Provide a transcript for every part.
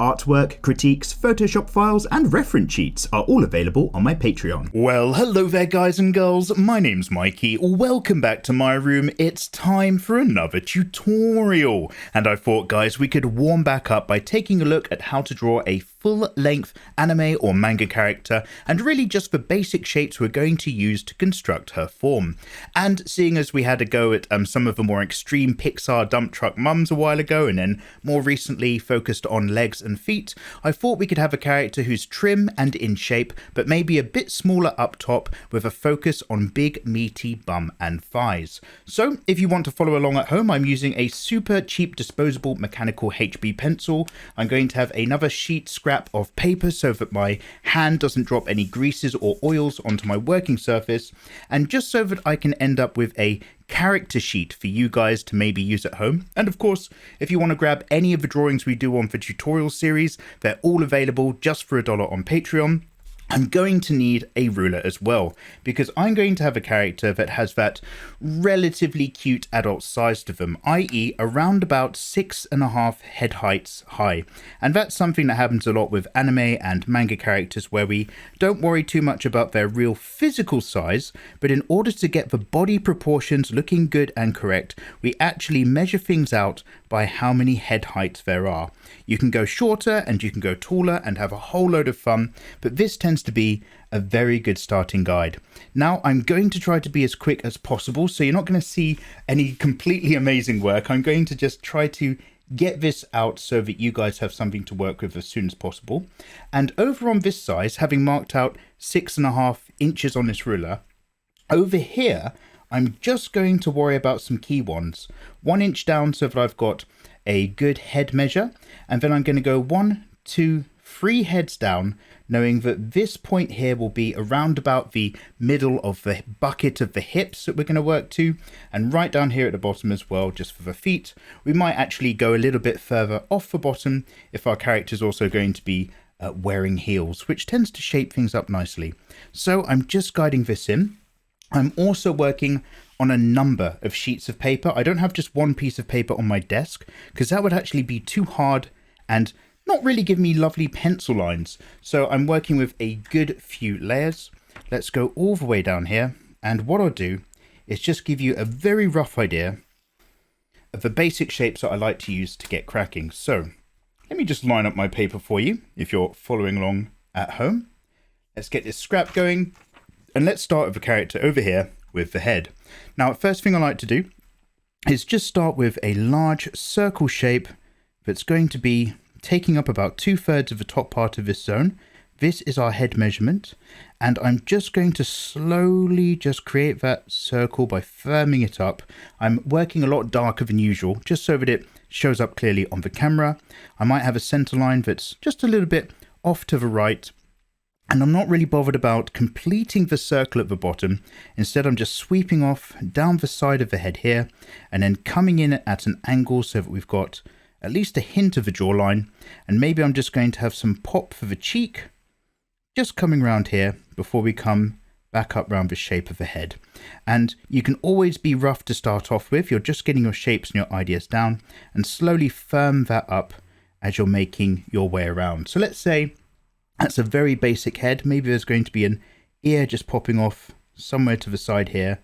Artwork, critiques, Photoshop files, and reference sheets are all available on my Patreon. Well, hello there guys and girls, my name's Mikey, welcome back to my room. It's time for another tutorial, and I thought guys we could warm back up by taking a look at how to draw a full-length anime or manga character, and really just the basic shapes we're going to use to construct her form. And seeing as we had a go at some of the more extreme Pixar dump truck mums a while ago, and then more recently focused on legs and feet, I thought we could have a character who's trim and in shape, but maybe a bit smaller up top with a focus on big meaty bum and thighs. So if you want to follow along at home, I'm using a super cheap disposable mechanical HB pencil. I'm going to have another sheet scrap of paper so that my hand doesn't drop any greases or oils onto my working surface, and just so that I can end up with a character sheet for you guys to maybe use at home. And of course, if you want to grab any of the drawings we do on the tutorial series, they're all available just for $1 on Patreon. I'm going to need a ruler as well, because I'm going to have a character that has that relatively cute adult size to them, i.e. around about 6.5 head heights high. And that's something that happens a lot with anime and manga characters, where we don't worry too much about their real physical size, but in order to get the body proportions looking good and correct, we actually measure things out by how many head heights there are. You can go shorter and you can go taller and have a whole load of fun, but this tends to be a very good starting guide. Now I'm going to try to be as quick as possible, so you're not going to see any completely amazing work. I'm going to just try to get this out so that you guys have something to work with as soon as possible. And over on this size, having marked out 6.5 inches on this ruler, over here I'm just going to worry about some key ones. 1 inch down so that I've got a good head measure, and then I'm going to go 1, 2, 3 heads down, knowing that this point here will be around about the middle of the bucket of the hips that we're going to work to, and right down here at the bottom as well, just for the feet. We might actually go a little bit further off the bottom if our character is also going to be wearing heels, which tends to shape things up nicely. So I'm just guiding this in. I'm also working on a number of sheets of paper. I don't have just one piece of paper on my desk, because that would actually be too hard and not really give me lovely pencil lines. So I'm working with a good few layers. Let's go all the way down here. And what I'll do is just give you a very rough idea of the basic shapes that I like to use to get cracking. So let me just line up my paper for you if you're following along at home. Let's get this scrap going. And let's start with the character over here with the head. Now, the first thing I like to do is just start with a large circle shape that's going to be taking up about 2/3 of the top part of this zone. This is our head measurement, and I'm just going to slowly just create that circle by firming it up. I'm working a lot darker than usual, just so that it shows up clearly on the camera. I might have a center line that's just a little bit off to the right, and I'm not really bothered about completing the circle at the bottom. Instead, I'm just sweeping off down the side of the head here, and then coming in at an angle so that we've got at least a hint of a jawline. And maybe I'm just going to have some pop for the cheek, just coming around here before we come back up round the shape of the head. And you can always be rough to start off with. You're just getting your shapes and your ideas down, and slowly firm that up as you're making your way around. So let's say that's a very basic head. Maybe there's going to be an ear just popping off somewhere to the side here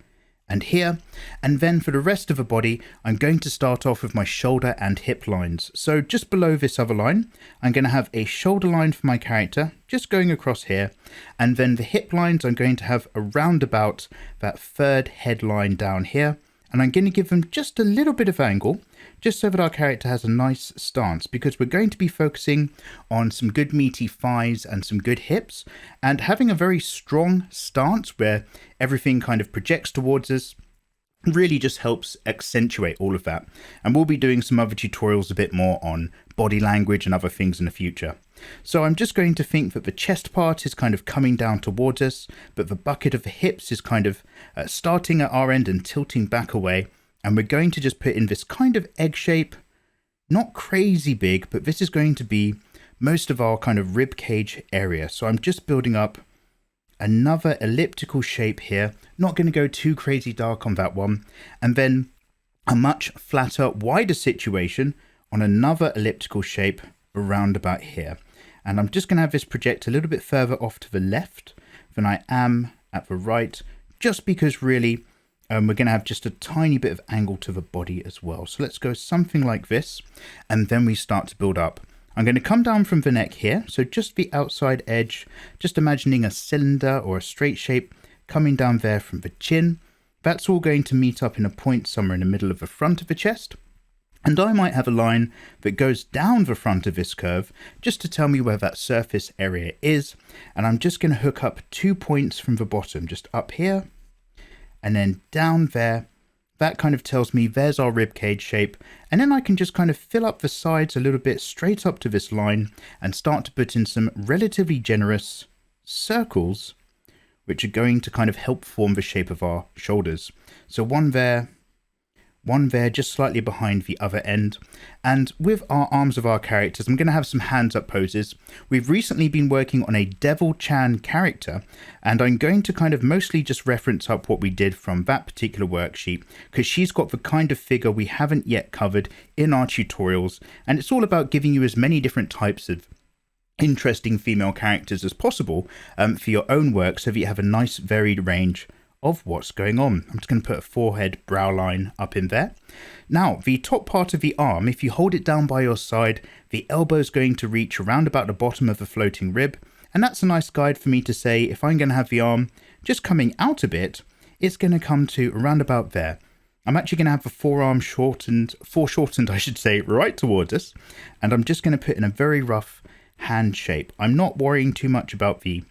and here. And then for the rest of the body, I'm going to start off with my shoulder and hip lines. So just below this other line, I'm going to have a shoulder line for my character, just going across here. And then the hip lines, I'm going to have around about that third head line down here. And I'm going to give them just a little bit of angle, just so that our character has a nice stance, because we're going to be focusing on some good meaty thighs and some good hips, and having a very strong stance where everything kind of projects towards us really just helps accentuate all of that. And we'll be doing some other tutorials a bit more on body language and other things in the future. So I'm just going to think that the chest part is kind of coming down towards us, but the bucket of the hips is kind of starting at our end and tilting back away. And we're going to just put in this kind of egg shape, not crazy big, but this is going to be most of our kind of rib cage area. So I'm just building up another elliptical shape here. Not going to go too crazy dark on that one. And then a much flatter, wider situation on another elliptical shape around about here. And I'm just going to have this project a little bit further off to the left than I am at the right, just because really we're going to have just a tiny bit of angle to the body as well. So let's go something like this, and then we start to build up. I'm going to come down from the neck here, so just the outside edge, just imagining a cylinder or a straight shape coming down there from the chin. That's all going to meet up in a point somewhere in the middle of the front of the chest. And I might have a line that goes down the front of this curve just to tell me where that surface area is. And I'm just going to hook up 2 points from the bottom, just up here and then down there. That kind of tells me there's our rib cage shape. And then I can just kind of fill up the sides a little bit straight up to this line and start to put in some relatively generous circles, which are going to kind of help form the shape of our shoulders. So one there, just slightly behind the other end. And with our arms of our characters, I'm going to have some hands up poses. We've recently been working on a Devil Chan character, and I'm going to kind of mostly just reference up what we did from that particular worksheet, because she's got the kind of figure we haven't yet covered in our tutorials. And it's all about giving you as many different types of interesting female characters as possible for your own work, so that you have a nice varied range of what's going on. I'm just going to put a forehead brow line up in there. Now, the top part of the arm, if you hold it down by your side, the elbow is going to reach around about the bottom of the floating rib. And that's a nice guide for me to say, if I'm going to have the arm just coming out a bit, it's going to come to around about there. I'm actually going to have the foreshortened, I should say, right towards us. And I'm just going to put in a very rough hand shape. I'm not worrying too much about the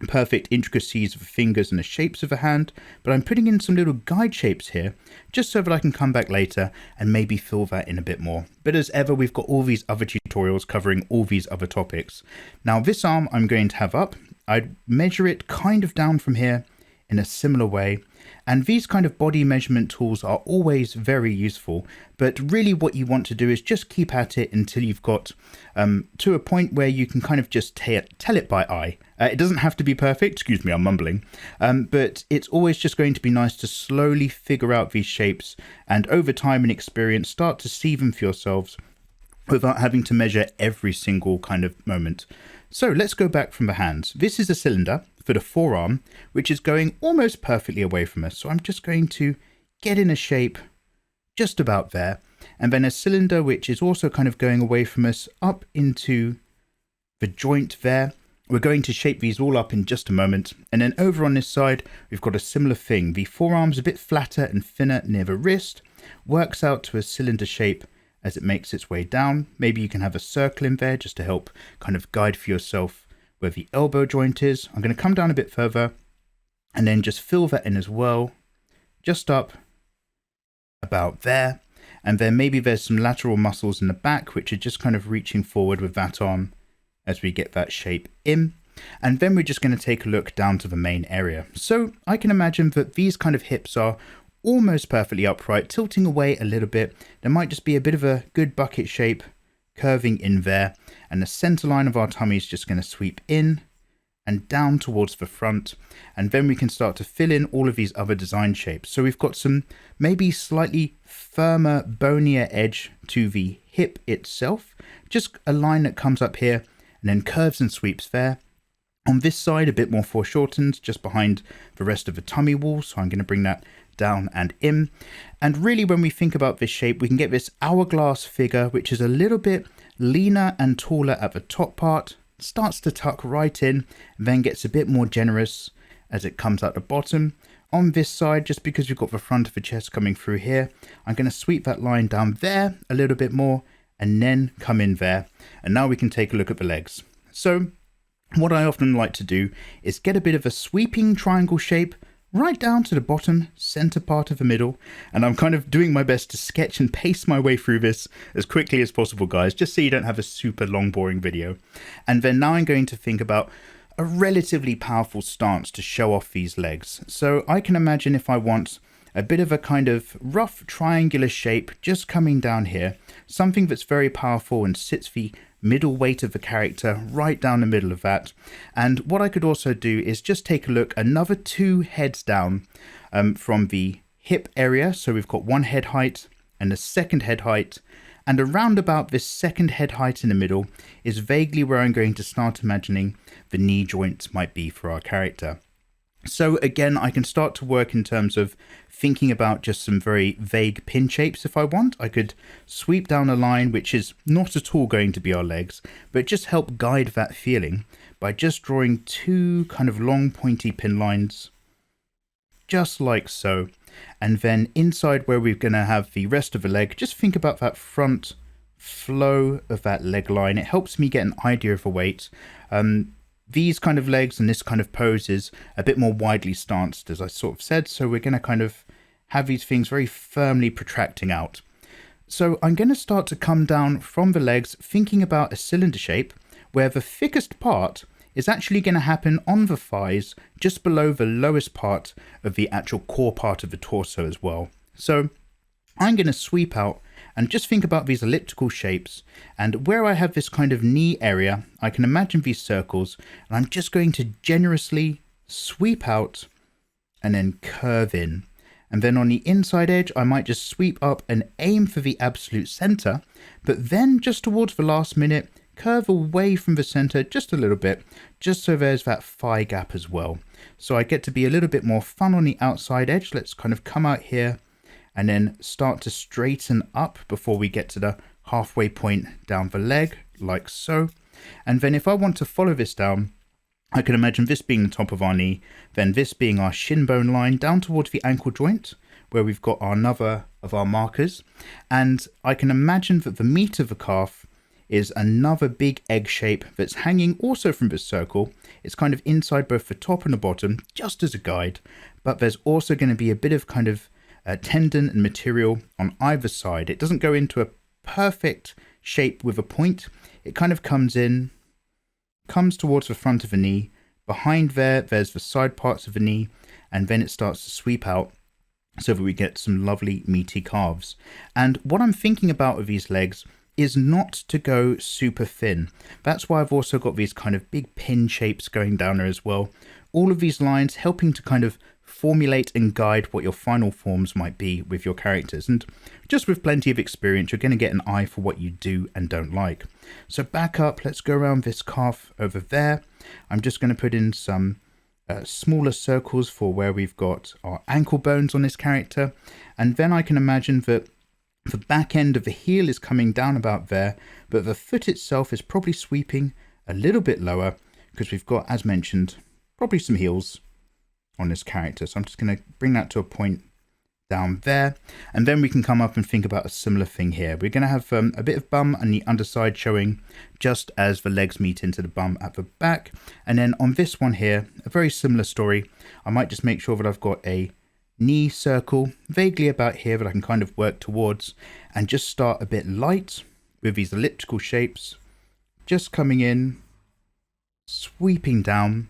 perfect intricacies of the fingers and the shapes of the hand, but I'm putting in some little guide shapes here just so that I can come back later and maybe fill that in a bit more. But as ever, we've got all these other tutorials covering all these other topics. Now this arm I'm going to have up. I'd measure it kind of down from here in a similar way. And these kind of body measurement tools are always very useful, but really what you want to do is just keep at it until you've got to a point where you can kind of just tell it by eye. It doesn't have to be perfect, excuse me, I'm mumbling, but it's always just going to be nice to slowly figure out these shapes and over time and experience start to see them for yourselves without having to measure every single kind of moment. So let's go back from the hands. This is a cylinder for the forearm, which is going almost perfectly away from us. So I'm just going to get in a shape just about there. And then a cylinder, which is also kind of going away from us up into the joint there. We're going to shape these all up in just a moment. And then over on this side, we've got a similar thing. The forearm's a bit flatter and thinner near the wrist, works out to a cylinder shape as it makes its way down. Maybe you can have a circle in there just to help kind of guide for yourself where the elbow joint is. I'm going to come down a bit further and then just fill that in as well, just up about there. And then maybe there's some lateral muscles in the back, which are just kind of reaching forward with that arm as we get that shape in. And then we're just going to take a look down to the main area. So I can imagine that these kind of hips are almost perfectly upright, tilting away a little bit. There might just be a bit of a good bucket shape curving in there, and the center line of our tummy is just going to sweep in and down towards the front, and then we can start to fill in all of these other design shapes. So we've got some maybe slightly firmer, bonier edge to the hip itself, just a line that comes up here and then curves and sweeps there. On this side, a bit more foreshortened, just behind the rest of the tummy wall, so I'm going to bring that down and in. And really, when we think about this shape, we can get this hourglass figure, which is a little bit leaner and taller at the top part, starts to tuck right in, and then gets a bit more generous as it comes out the bottom. On this side, just because we've got the front of the chest coming through here, I'm going to sweep that line down there a little bit more, and then come in there. And now we can take a look at the legs. So what I often like to do is get a bit of a sweeping triangle shape right down to the bottom center part of the middle, and I'm kind of doing my best to sketch and pace my way through this as quickly as possible, guys, just so you don't have a super long boring video. And then now I'm going to think about a relatively powerful stance to show off these legs. So I can imagine if I want a bit of a kind of rough triangular shape just coming down here, something that's very powerful and sits the middle weight of the character right down the middle of that. And what I could also do is just take a look another 2 heads down from the hip area. So we've got 1 head height and a 2nd head height, And around about this second head height in the middle is vaguely where I'm going to start imagining the knee joints might be for our character. So again, I can start to work in terms of thinking about just some very vague pin shapes if I want. I could sweep down a line which is not at all going to be our legs, but just help guide that feeling by just drawing 2 kind of long pointy pin lines, just like so. And then inside where we're going to have the rest of the leg, just think about that front flow of that leg line. It helps me get an idea of the weight. These kind of legs and this kind of pose is a bit more widely stanced, as I sort of said. So we're going to kind of have these things very firmly protracting out. So I'm going to start to come down from the legs, thinking about a cylinder shape where the thickest part is actually going to happen on the thighs, just below the lowest part of the actual core part of the torso as well. So I'm going to sweep out and just think about these elliptical shapes, and where I have this kind of knee area, I can imagine these circles, and I'm just going to generously sweep out and then curve in. And then on the inside edge, I might just sweep up and aim for the absolute center, but then just towards the last minute, curve away from the center just a little bit, just so there's that thigh gap as well. So I get to be a little bit more fun on the outside edge. Let's kind of come out here and then start to straighten up before we get to the halfway point down the leg, like so. And then if I want to follow this down, I can imagine this being the top of our knee, then this being our shin bone line down towards the ankle joint, where we've got another of our markers. And I can imagine that the meat of the calf is another big egg shape that's hanging also from this circle. It's kind of inside both the top and the bottom, just as a guide, but there's also going to be a bit of kind of tendon and material on either side. It doesn't go into a perfect shape with a point. It kind of comes towards the front of the knee. Behind there's the side parts of the knee, and then it starts to sweep out so that we get some lovely meaty calves. And what I'm thinking about with these legs is not to go super thin. That's why I've also got these kind of big pin shapes going down there as well. All of these lines helping to kind of formulate and guide what your final forms might be with your characters. And just with plenty of experience, you're going to get an eye for what you do and don't like. So back up, let's go around this calf over there. I'm just going to put in some smaller circles for where we've got our ankle bones on this character. And then I can imagine that the back end of the heel is coming down about there, but the foot itself is probably sweeping a little bit lower because we've got, as mentioned, probably some heels on this character. So I'm just going to bring that to a point down there, and then we can come up and think about a similar thing here. We're going to have a bit of bum and the underside showing just as the legs meet into the bum at the back. And then on this one here, a very similar story. I might just make sure that I've got a knee circle vaguely about here that I can kind of work towards, and just start a bit light with these elliptical shapes, just coming in, sweeping down,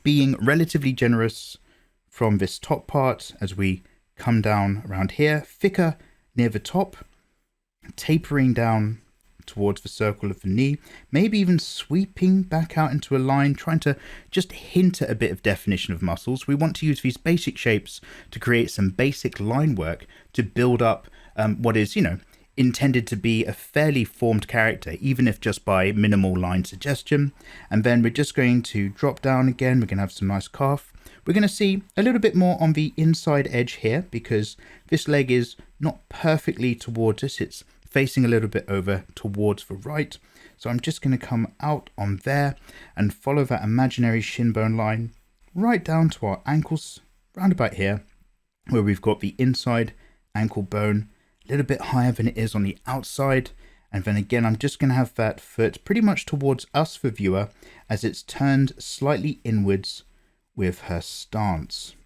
being relatively generous from this top part as we come down around here, thicker near the top, tapering down towards the circle of the knee, maybe even sweeping back out into a line, trying to just hint at a bit of definition of muscles. We want to use these basic shapes to create some basic line work to build up what is, intended to be a fairly formed character, even if just by minimal line suggestion. And then we're just going to drop down again. We're going to have some nice calf. We're going to see a little bit more on the inside edge here because this leg is not perfectly towards us. It's facing a little bit over towards the right. So I'm just going to come out on there and follow that imaginary shin bone line right down to our ankles, round about here, where we've got the inside ankle bone a little bit higher than it is on the outside. And then again, I'm just going to have that foot pretty much towards us, the viewer, as it's turned slightly inwards with her stance.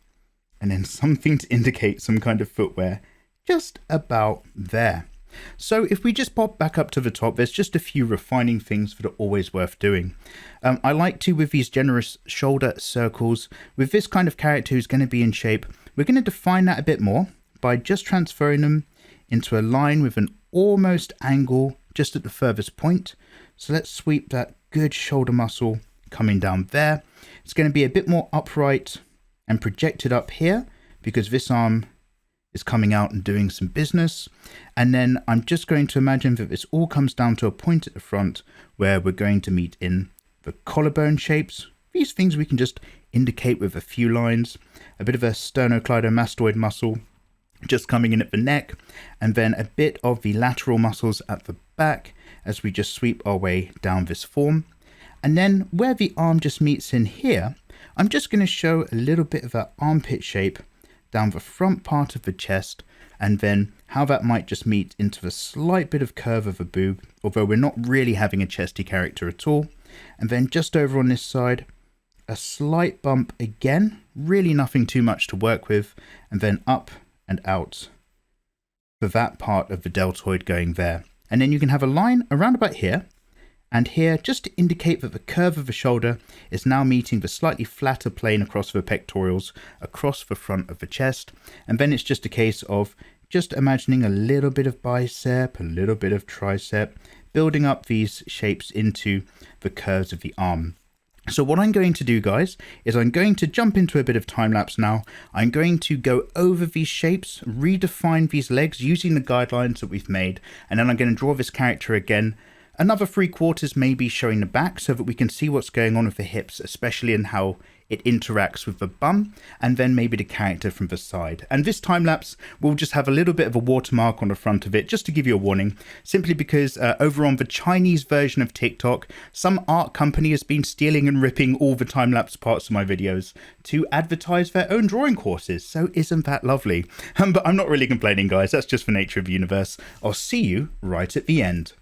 And then something to indicate some kind of footwear just about there. So if we just pop back up to the top, there's just a few refining things that are always worth doing. I like to, with these generous shoulder circles, with this kind of character who's going to be in shape, we're going to define that a bit more by just transferring them into a line with an almost angle just at the furthest point. So let's sweep that good shoulder muscle coming down there. It's going to be a bit more upright and projected up here because this arm is coming out and doing some business. And then I'm just going to imagine that this all comes down to a point at the front where we're going to meet in the collarbone shapes. These things we can just indicate with a few lines, a bit of a sternocleidomastoid muscle just coming in at the neck, and then a bit of the lateral muscles at the back as we just sweep our way down this form. And then where the arm just meets in here, I'm just going to show a little bit of that armpit shape down the front part of the chest, and then how that might just meet into the slight bit of curve of the boob, although we're not really having a chesty character at all. And then just over on this side, a slight bump again, really nothing too much to work with, and then up and out for that part of the deltoid going there. And then you can have a line around about here and here just to indicate that the curve of the shoulder is now meeting the slightly flatter plane across the pectorals, across the front of the chest. And then it's just a case of just imagining a little bit of bicep, a little bit of tricep, building up these shapes into the curves of the arm. So what I'm going to do, guys, is I'm going to jump into a bit of time lapse now. I'm going to go over these shapes, redefine these legs using the guidelines that we've made, and then I'm going to draw this character again. Another 3/4 maybe showing the back so that we can see what's going on with the hips, especially in how it interacts with the bum, and then maybe the character from the side. And this time lapse will just have a little bit of a watermark on the front of it, just to give you a warning, simply because over on the Chinese version of TikTok, some art company has been stealing and ripping all the time lapse parts of my videos to advertise their own drawing courses. So isn't that lovely? But I'm not really complaining, guys. That's just the nature of the universe. I'll see you right at the end.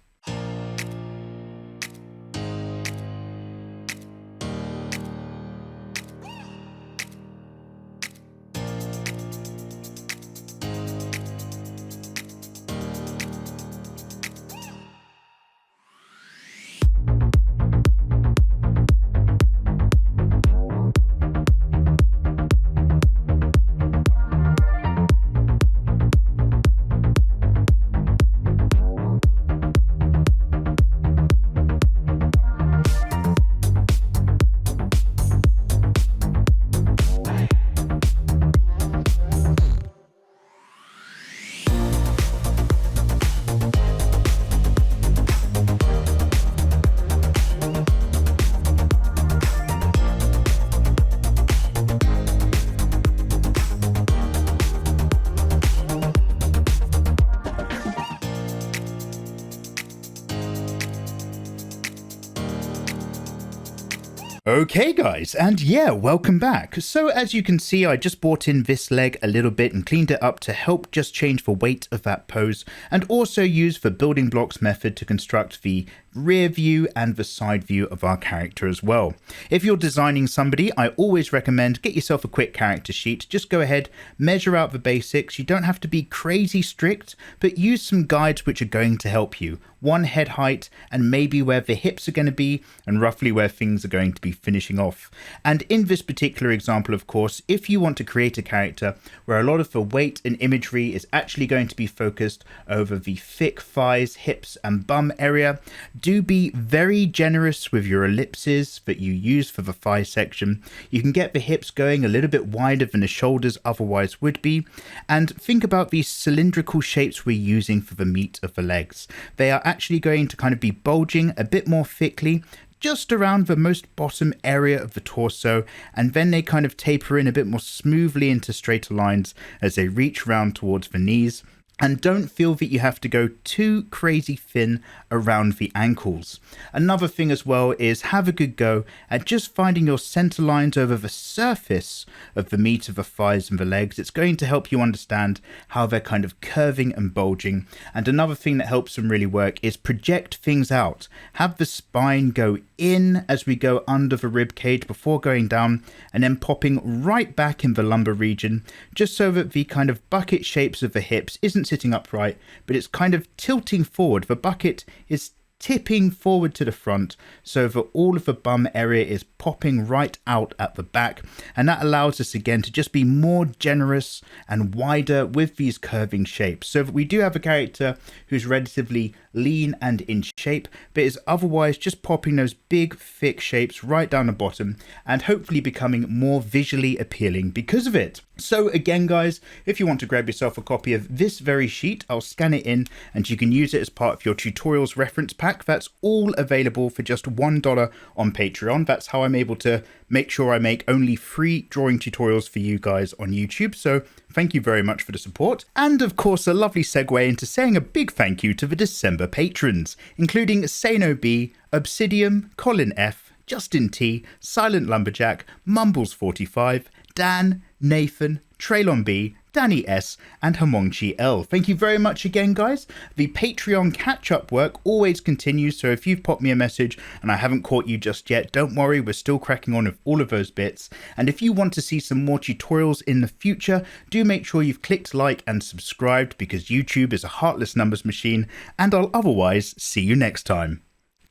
Okay guys, and yeah, welcome back. So as you can see, I just brought in this leg a little bit and cleaned it up to help just change the weight of that pose, and also use the building blocks method to construct the rear view and the side view of our character as well. If you're designing somebody, I always recommend get yourself a quick character sheet. Just go ahead, measure out the basics. You don't have to be crazy strict, but use some guides which are going to help you. One head height and maybe where the hips are going to be and roughly where things are going to be finishing off. And in this particular example, of course, if you want to create a character where a lot of the weight and imagery is actually going to be focused over the thick thighs, hips and bum area, do be very generous with your ellipses that you use for the thigh section. You can get the hips going a little bit wider than the shoulders otherwise would be. And think about these cylindrical shapes we're using for the meat of the legs. They are actually going to kind of be bulging a bit more thickly just around the most bottom area of the torso, and then they kind of taper in a bit more smoothly into straighter lines as they reach round towards the knees. And don't feel that you have to go too crazy thin around the ankles. Another thing as well is have a good go at just finding your center lines over the surface of the meat of the thighs and the legs. It's going to help you understand how they're kind of curving and bulging. And another thing that helps them really work is project things out. Have the spine go in as we go under the rib cage before going down, and then popping right back in the lumbar region, just so that the kind of bucket shapes of the hips isn't sitting upright, but it's kind of tilting forward. The bucket is tipping forward to the front so that all of the bum area is popping right out at the back, and that allows us again to just be more generous and wider with these curving shapes, so that we do have a character who's relatively lean and in shape, but is otherwise just popping those big thick shapes right down the bottom and hopefully becoming more visually appealing because of it. So again guys, if you want to grab yourself a copy of this very sheet, I'll scan it in and you can use it as part of your tutorials reference pack. That's all available for just $1 on Patreon. That's how I'm able to make sure I make only free drawing tutorials for you guys on YouTube. So thank you very much for the support. And of course, a lovely segue into saying a big thank you to the December patrons, including Sano B, Obsidian, Colin F, Justin T, Silent Lumberjack, Mumbles45, Dan, Nathan, Traylon B, Danny S, and Hamongchi L. Thank you very much again, guys. The Patreon catch-up work always continues, so if you've popped me a message and I haven't caught you just yet, don't worry, we're still cracking on with all of those bits. And if you want to see some more tutorials in the future, do make sure you've clicked like and subscribed, because YouTube is a heartless numbers machine, and I'll otherwise see you next time.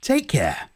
Take care.